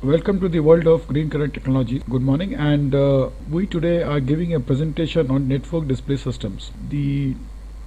Welcome to the world of green current technology. Good morning, and we today are giving a presentation on network display systems. The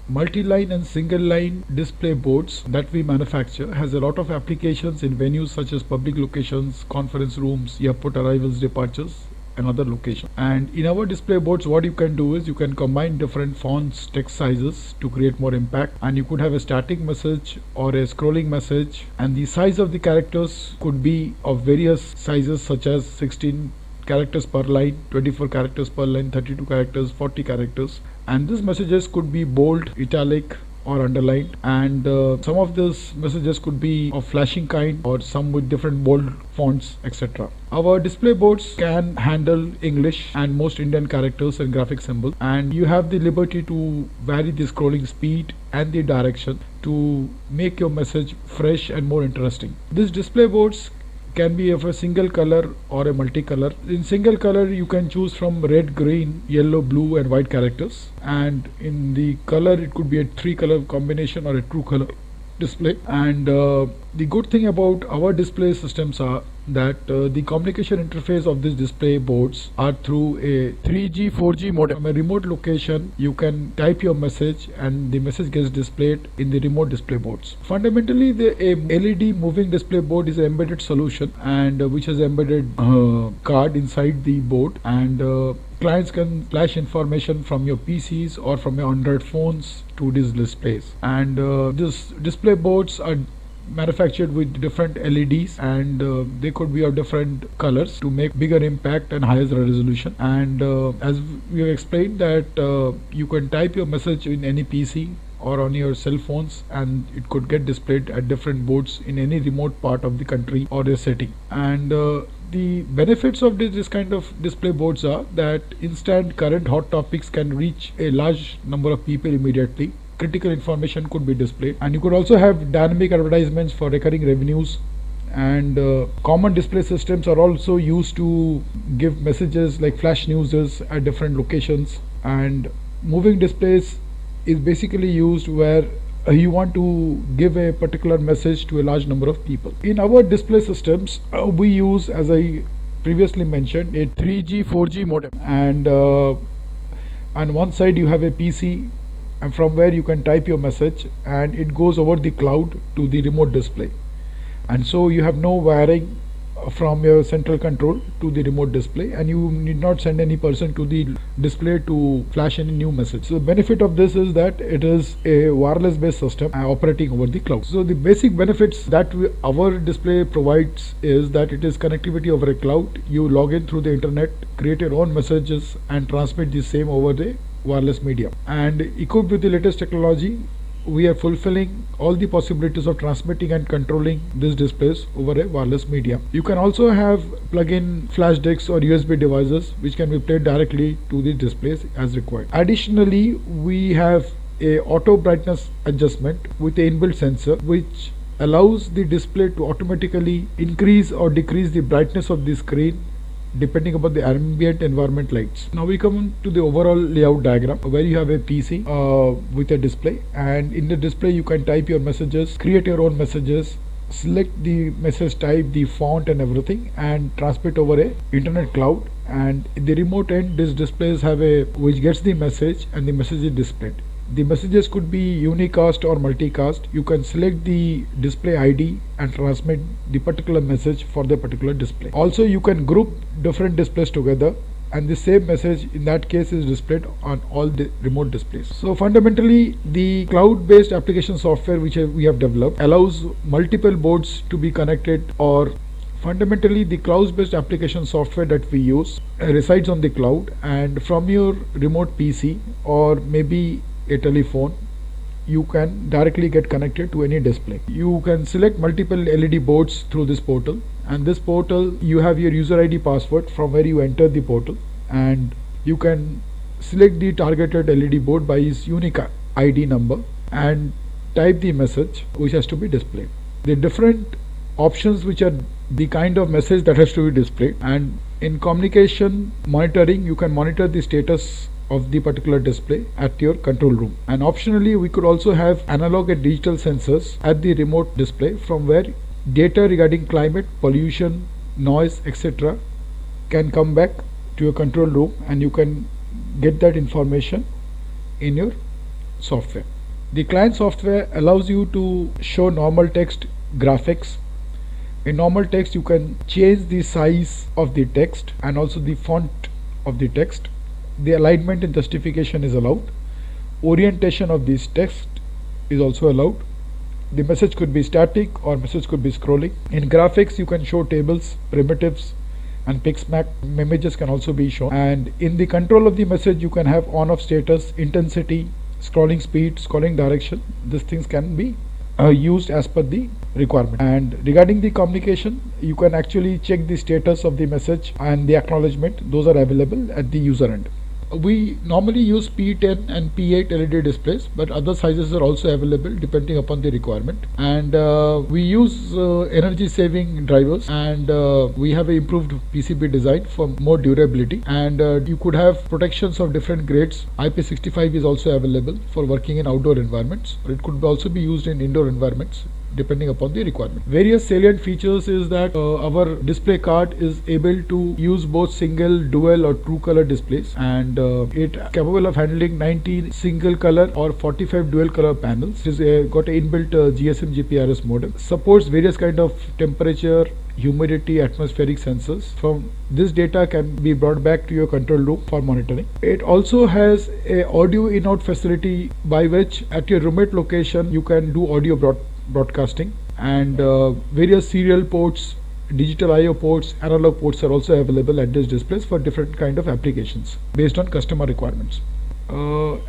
multi-line and single-line display boards that we manufacture has a lot of applications in venues such as public locations, conference rooms, airport arrivals, departures, and other locations. And in our display boards, what you can do is you can combine different fonts, text sizes to create more impact, and you could have a static message or a scrolling message, and the size of the characters could be of various sizes such as 16 characters per line, 24 characters per line, 32 characters, 40 characters, and these messages could be bold, italic, or underlined, and some of these messages could be of flashing kind or some with different bold fonts, etc. Our display boards can handle English and most Indian characters and graphic symbols, and you have the liberty to vary the scrolling speed and the direction to make your message fresh and more interesting. These display boards can be of a single color or a multicolor. In single color you can choose from red, green, yellow, blue and white characters, and in the color it could be a 3 color combination or a true color display. And the good thing about our display systems are that the communication interface of these display boards are through a 3G 4G modem. From a remote location you can type your message and the message gets displayed in the remote display boards. Fundamentally a LED moving display board is an embedded solution, and which has embedded card inside the board, and clients can flash information from your PCs or from your Android phones to these displays. And these display boards are manufactured with different LEDs, and they could be of different colors to make bigger impact and higher resolution. And as we have explained that you can type your message in any PC or on your cell phones, and it could get displayed at different boards in any remote part of the country or a setting. And the benefits of this kind of display boards are that instant current hot topics can reach a large number of people immediately. Critical information could be displayed, and you could also have dynamic advertisements for recurring revenues. And common display systems are also used to give messages like flash news at different locations. And moving displays is basically used where you want to give a particular message to a large number of people. In our display systems, we use, as I previously mentioned, a 3G 4G modem, and on one side you have a PC, and from where you can type your message and it goes over the cloud to the remote display. And so you have no wiring from your central control to the remote display, and you need not send any person to the display to flash any new message. So the benefit of this is that it is a wireless based system operating over the cloud. So the basic benefits that our display provides is that it is connectivity over a cloud. You log in through the internet, create your own messages and transmit the same over the wireless medium. And equipped with the latest technology, we are fulfilling all the possibilities of transmitting and controlling these displays over a wireless medium. You can also have plug-in flash disks or USB devices which can be played directly to the displays as required. Additionally, we have a auto brightness adjustment with a inbuilt sensor which allows the display to automatically increase or decrease the brightness of the screen depending upon the ambient environment lights. Now we come to the overall layout diagram where you have a PC with a display, and in the display you can type your messages, create your own messages, select the message type, the font and everything, and transmit over a internet cloud. And in the remote end, these displays have a which gets the message and the message is displayed. The messages could be unicast or multicast. You can select the display ID and transmit the particular message for the particular display. Also, you can group different displays together, and the same message in that case is displayed on all the remote displays. So fundamentally, the cloud-based application software which we have developed allows multiple boards to be connected, or fundamentally the cloud-based application software that we use resides on the cloud, and from your remote PC or maybe a telephone you can directly get connected to any display. You can select multiple LED boards through this portal, and this portal you have your user ID password from where you enter the portal, and you can select the targeted LED board by its unique ID number and type the message which has to be displayed. The different options which are the kind of message that has to be displayed, and in communication monitoring you can monitor the status of the particular display at your control room. And optionally we could also have analog and digital sensors at the remote display from where data regarding climate, pollution, noise, etc., can come back to your control room and you can get that information in your software. The client software allows you to show normal text graphics. In normal text you can change the size of the text and also the font of the text. The alignment and justification is allowed. Orientation of this text is also allowed. The message could be static or message could be scrolling. In graphics you can show tables, primitives, and Pixmap. Images can also be shown. And in the control of the message you can have on off status, intensity, scrolling speed, scrolling direction. These things can be used as per the requirement. And regarding the communication, you can actually check the status of the message and the acknowledgement. Those are available at the user end. We normally use P10 and P8 LED displays, but other sizes are also available depending upon the requirement. And we use energy saving drivers, and we have an improved PCB design for more durability, and you could have protections of different grades. IP65 is also available for working in outdoor environments, or it could also be used in indoor environments depending upon the requirement. Various salient features is that our display card is able to use both single, dual or true color displays, and it capable of handling 90 single color or 45 dual color panels. It is got an inbuilt GSM GPRS modem. Supports various kind of temperature, humidity, atmospheric sensors. From this data can be brought back to your control room for monitoring. It also has a audio in-out facility by which at your remote location you can do audio broadcasting, and various serial ports, digital I/O ports, analog ports are also available at this displays for different kind of applications based on customer requirements.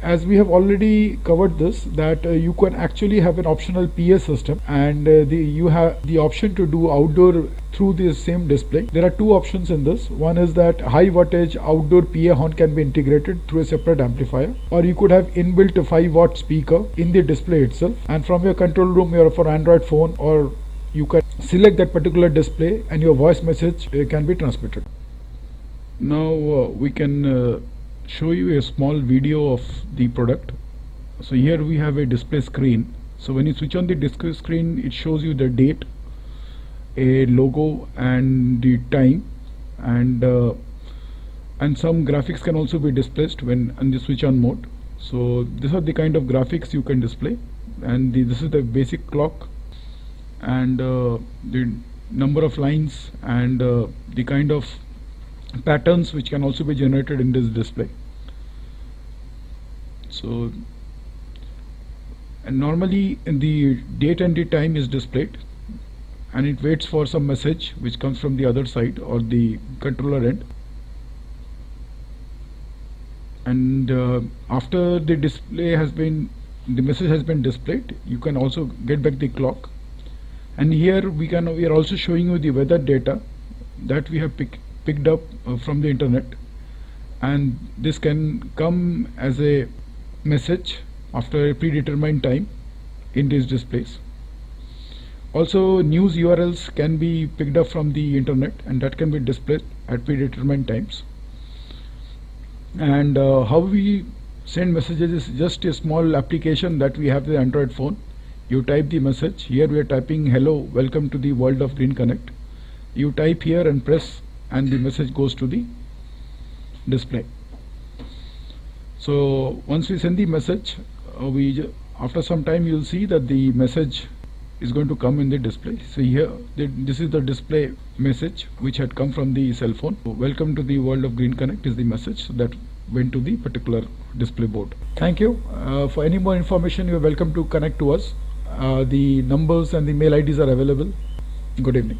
As we have already covered this, that you can actually have an optional PA system, and you have the option to do outdoor through the same display. There are two options in this. One is that high wattage outdoor PA horn can be integrated through a separate amplifier, or you could have inbuilt a 5-watt speaker in the display itself, and from your control room or for Android phone, or you can select that particular display and your voice message can be transmitted. Now we can show you a small video of the product. So here we have a display screen. So when you switch on the display screen, it shows you the date, a logo and the time, and some graphics can also be displayed when on the switch on mode. So these are the kind of graphics you can display, and this is the basic clock, and the number of lines, and the kind of patterns which can also be generated in this display. So, and normally in the date and the time is displayed, and it waits for some message which comes from the other side or the controller end, and after the display has been, the message has been displayed, you can also get back the clock. And here we are also showing you the weather data that we have picked up from the internet, and this can come as a message after a predetermined time in these displays. Also, news URLs can be picked up from the internet, and that can be displayed at predetermined times. And how we send messages is just a small application that we have the Android phone. You type the message. Here we are typing, "Hello, welcome to the world of Green Connect." You type here and press, and the message goes to the display. So once we send the message, after some time you'll see that the message is going to come in the display. So here this is the display message which had come from the cell phone. "Welcome to the world of Green Connect" is the message that went to the particular display board. Thank you. For any more information, you are welcome to connect to us. The numbers and the mail IDs are available. Good evening.